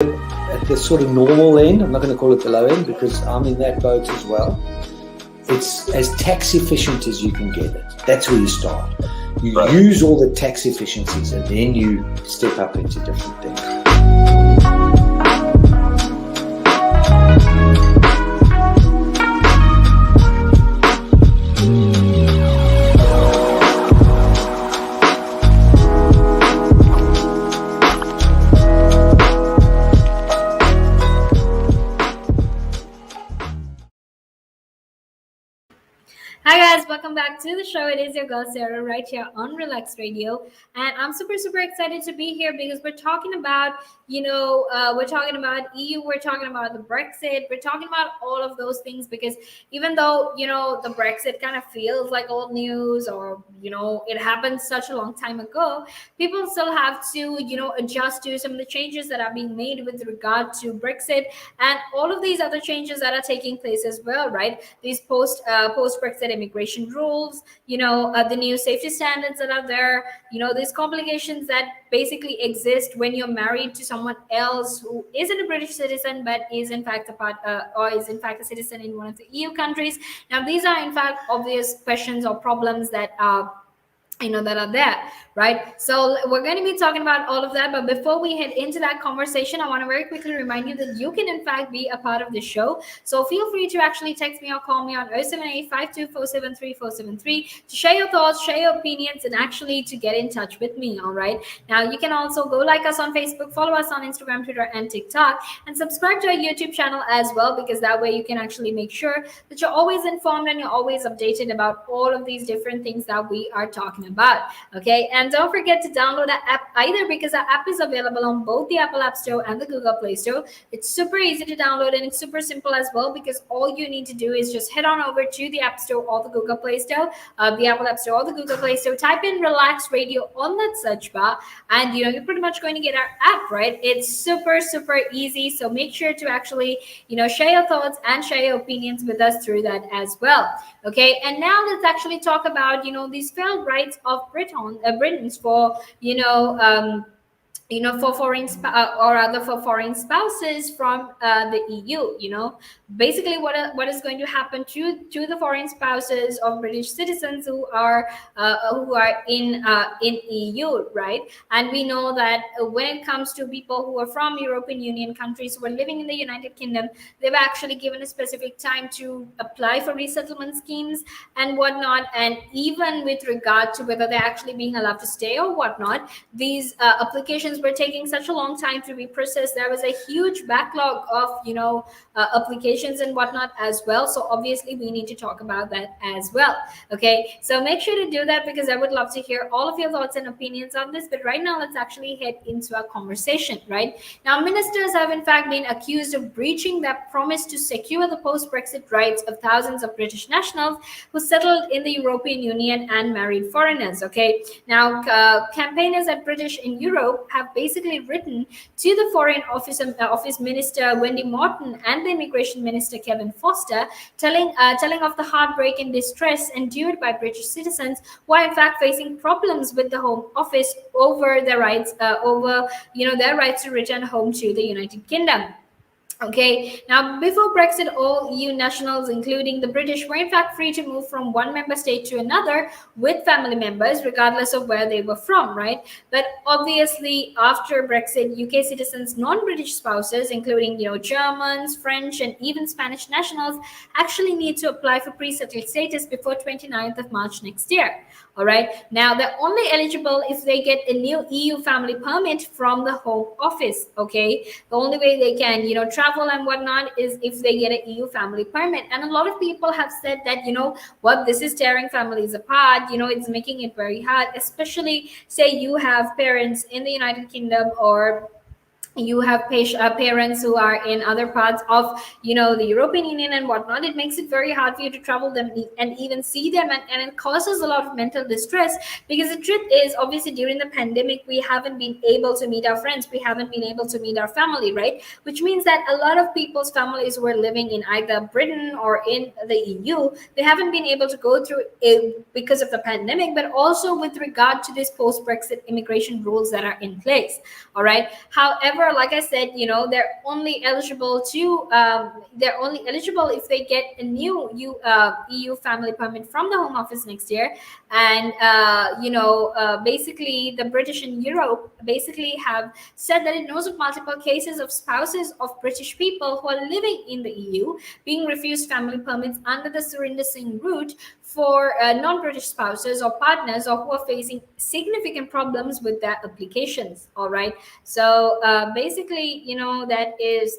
at the sort of normal end. I'm not going to call it the low end because I'm in that boat as well. It's as tax efficient as you can get it. That's where you start. You use all the tax efficiencies and then you step up into different things. Hi guys, welcome back to the show. It is your girl Sarah right here on Relaks Radio, and I'm super excited to be here because we're talking about we're talking about EU, we're talking about the Brexit, we're talking about all of those things because even though the Brexit kind of feels like old news or it happened such a long time ago, people still have to adjust to some of the changes that are being made with regard to Brexit and all of these other changes that are taking place as well, right? These post Brexit immigration rules, the new safety standards that are there, these complications that basically exist when you're married to someone else who isn't a British citizen but is in fact a citizen in one of the EU countries. Now, these are in fact obvious questions or problems that that are there, right? So we're going to be talking about all of that, but before we head into that conversation, I want to very quickly remind you that you can in fact be a part of the show. So feel free to actually text me or call me on 078-5247-3473 to share your thoughts, share your opinions, and actually to get in touch with me. All right, now you can also go like us on Facebook, follow us on Instagram, Twitter, and TikTok, and subscribe to our YouTube channel as well, because that way you can actually make sure that you're always informed and you're always updated about all of these different things that we are talking about. Okay, and don't forget to download the app either, because our app is available on both the Apple App Store and the Google Play Store. It's super easy to download and it's super simple as well, because all you need to do is just head on over to the App Store or the Google Play Store, the Apple App Store or the Google Play Store, type in Relaks Radio on that search bar, and you're pretty much going to get our app, right? It's super easy, so make sure to actually share your thoughts and share your opinions with us through that as well. Okay, and now let's actually talk about these failed rights of Britons for for foreign for foreign spouses from the EU. Basically what is going to happen to the foreign spouses of British citizens who are in EU, right? And we know that when it comes to people who are from European Union countries who are living in the United Kingdom, they've actually given a specific time to apply for resettlement schemes and whatnot, and even with regard to whether they're actually being allowed to stay or whatnot, these applications were taking such a long time to be processed. There was a huge backlog of applications and whatnot as well, so obviously we need to talk about that as well. Okay, so make sure to do that, because I would love to hear all of your thoughts and opinions on this. But right now, let's actually head into our conversation. Right now, ministers have in fact been accused of breaching their promise to secure the post-Brexit rights of thousands of British nationals who settled in the European Union and married foreigners. Okay, now campaigners at British in Europe have basically written to the Foreign Office Minister Wendy Morton and the Immigration Minister Kevin Foster, telling of the heartbreak and distress endured by British citizens who are in fact facing problems with the Home Office over their rights their rights to return home to the United Kingdom. Okay, now before Brexit, all EU nationals, including the British, were in fact free to move from one member state to another with family members, regardless of where they were from, right? But obviously, after Brexit, UK citizens, non-British spouses, including Germans, French, and even Spanish nationals, actually need to apply for pre-settled status before 29th of March next year. All right. Now, they're only eligible if they get a new EU family permit from the Home Office. Okay. The only way they can, travel and whatnot is if they get an EU family permit. And a lot of people have said that, this is tearing families apart. It's making it very hard, especially say you have parents in the United Kingdom, or you have parents who are in other parts of the European Union and whatnot. It makes it very hard for you to travel them and even see them, and it causes a lot of mental distress, because the truth is, obviously during the pandemic, we haven't been able to meet our friends, we haven't been able to meet our family, right? Which means that a lot of people's families who are living in either Britain or in the EU, they haven't been able to go through it because of the pandemic, but also with regard to this post-Brexit immigration rules that are in place. All right, however, however, like I said, they're only eligible if they get a new EU family permit from the Home Office next year. And basically the British in Europe basically have said that it knows of multiple cases of spouses of British people who are living in the EU being refused family permits under the Surinder Singh route for non-British spouses or partners, or who are facing significant problems with their applications. All right. So basically, that is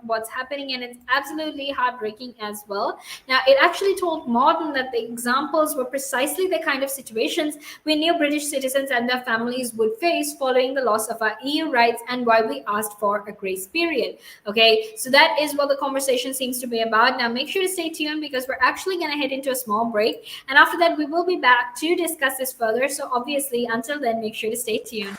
what's happening, and it's absolutely heartbreaking as well. Now, it actually told Morton that the examples were precisely the kind of situations we knew British citizens and their families would face following the loss of our EU rights, and why we asked for a grace period. Okay, so that is what the conversation seems to be about. Now, make sure to stay tuned, because we're actually going to head into a small break, and after that we will be back to discuss this further. So obviously, until then, make sure to stay tuned.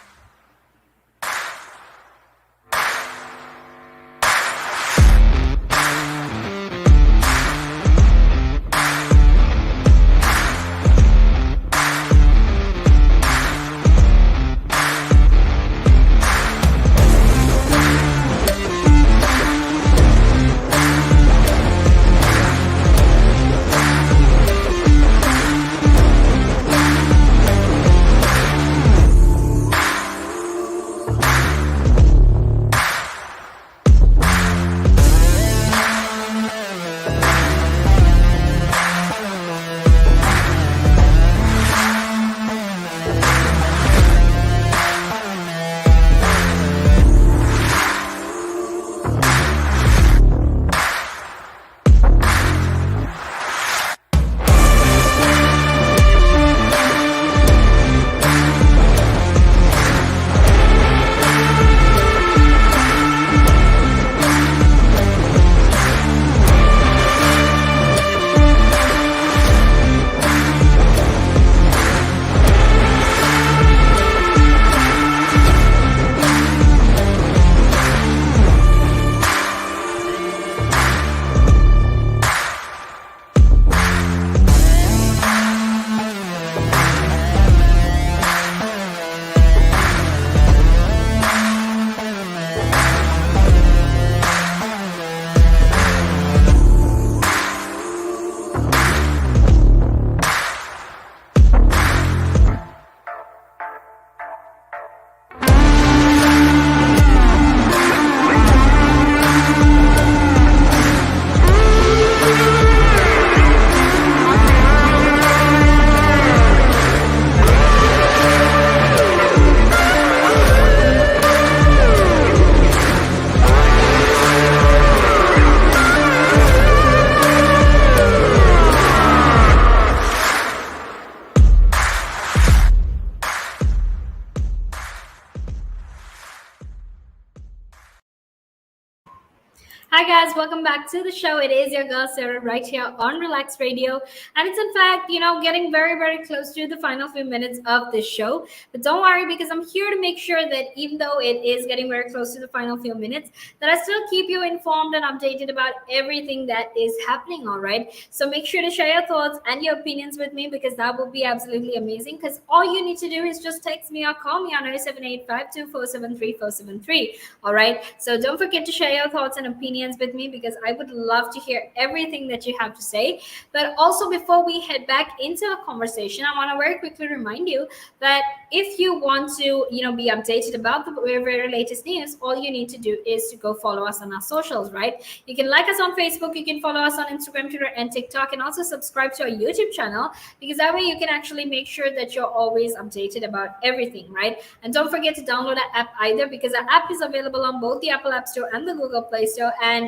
Hi guys, welcome back to the show. It is your girl Sarah right here on Relaks Radio, and it's in fact, getting very, very close to the final few minutes of this show. But don't worry, because I'm here to make sure that even though it is getting very close to the final few minutes, that I still keep you informed and updated about everything that is happening. All right, so make sure to share your thoughts and your opinions with me, because that will be absolutely amazing. Because all you need to do is just text me or call me on 07852473473. All right, so don't forget to share your thoughts and opinions with me, because I would love to hear everything that you have to say. But also, before we head back into our conversation, I want to very quickly remind you that if you want to be updated about the very, very latest news, all you need to do is to go follow us on our socials. Right, you can like us on Facebook, you can follow us on Instagram, Twitter, and TikTok, and also subscribe to our YouTube channel, because that way you can actually make sure that you're always updated about everything. Right, and don't forget to download our app either, because our app is available on both the Apple App Store and the Google Play Store. And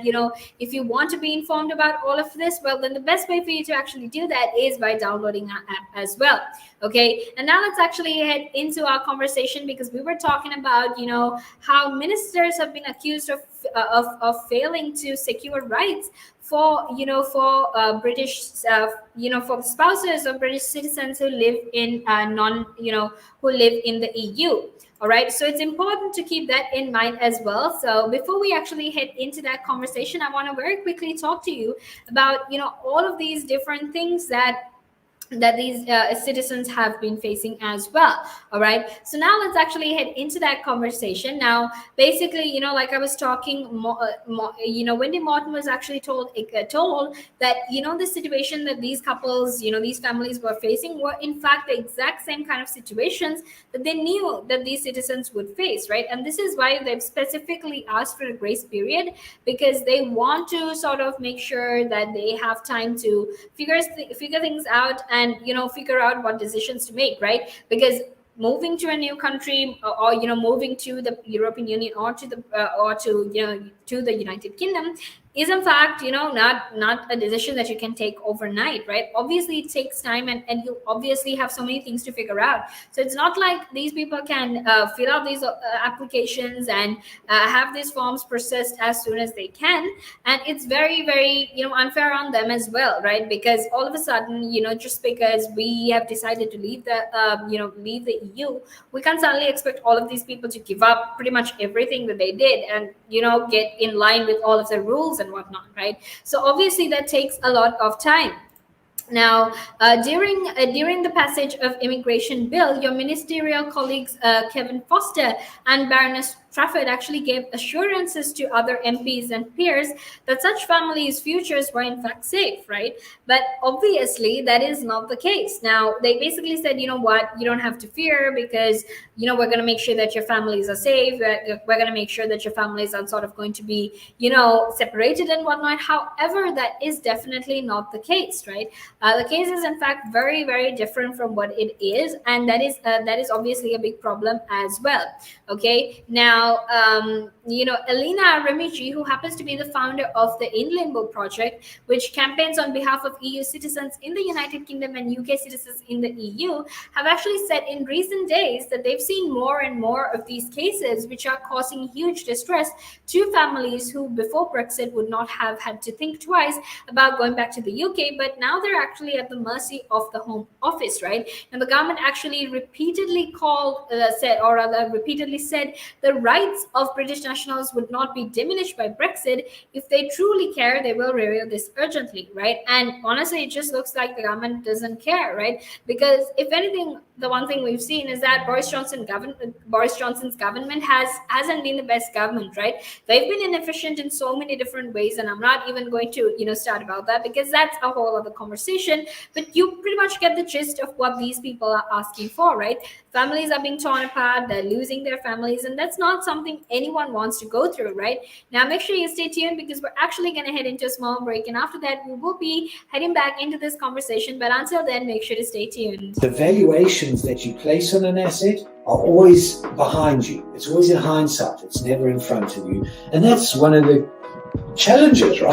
if you want to be informed about all of this, well, then the best way for you to actually do that is by downloading our app as well. Okay, and now let's actually head into our conversation, because we were talking about how ministers have been accused of failing to secure rights for British for the spouses of British citizens who live in who live in the EU. All right, so it's important to keep that in mind as well. So before we actually head into that conversation, I want to very quickly talk to you about all of these different things that that these citizens have been facing as well. All right, so now let's actually head into that conversation. Now basically, like I was talking, Wendy Morton was actually told that the situation that these couples, these families were facing were in fact the exact same kind of situations that they knew that these citizens would face, right? And this is why they've specifically asked for a grace period, because they want to sort of make sure that they have time to figure things out, and figure out what decisions to make, right? Because moving to a new country, or moving to the European Union, or to the or to the United Kingdom, is in fact not a decision that you can take overnight, right? Obviously it takes time, and you obviously have so many things to figure out. So it's not like these people can fill out these applications and have these forms processed as soon as they can. And it's very, very unfair on them as well, right? Because all of a sudden, just because we have decided to leave the EU, we can't suddenly expect all of these people to give up pretty much everything that they did, and get in line with all of the rules and whatnot, right? So obviously that takes a lot of time. Now, during the passage of immigration bill, your ministerial colleagues Kevin Foster and Baroness Trafford actually gave assurances to other MPs and peers that such families' futures were in fact safe, right? But obviously that is not the case. Now, they basically said, you know what, you don't have to fear, because we're going to make sure that your families are safe. We're going to make sure that your families are sort of going to be separated and whatnot. However, that is definitely not the case, right? The case is in fact very, very different from what it is, and that is obviously a big problem as well. Okay, now Elena Remigi, who happens to be the founder of the In Limbo project, which campaigns on behalf of EU citizens in the United Kingdom and UK citizens in the EU, have actually said in recent days that they've seen more and more of these cases, which are causing huge distress to families who before Brexit would not have had to think twice about going back to the UK, but now they're actually at the mercy of the Home Office, right? And the government actually repeatedly said the rights of British nationals would not be diminished by Brexit. If they truly care, they will review this urgently, right? And honestly, it just looks like the government doesn't care, right? Because if anything, the one thing we've seen is that Boris Johnson's government hasn't been the best government, right? They've been inefficient in so many different ways, and I'm not even going to start about that, because that's a whole other conversation. But you pretty much get the gist of what these people are asking for, right? Families are being torn apart, they're losing their families, and that's not something anyone wants to go through, right? Now make sure you stay tuned, because we're actually going to head into a small break, and after that we will be heading back into this conversation. But until then, make sure to stay tuned. The valuations that you place on an asset are always behind you. It's always in hindsight. It's never in front of you. And that's one of the challenges, right?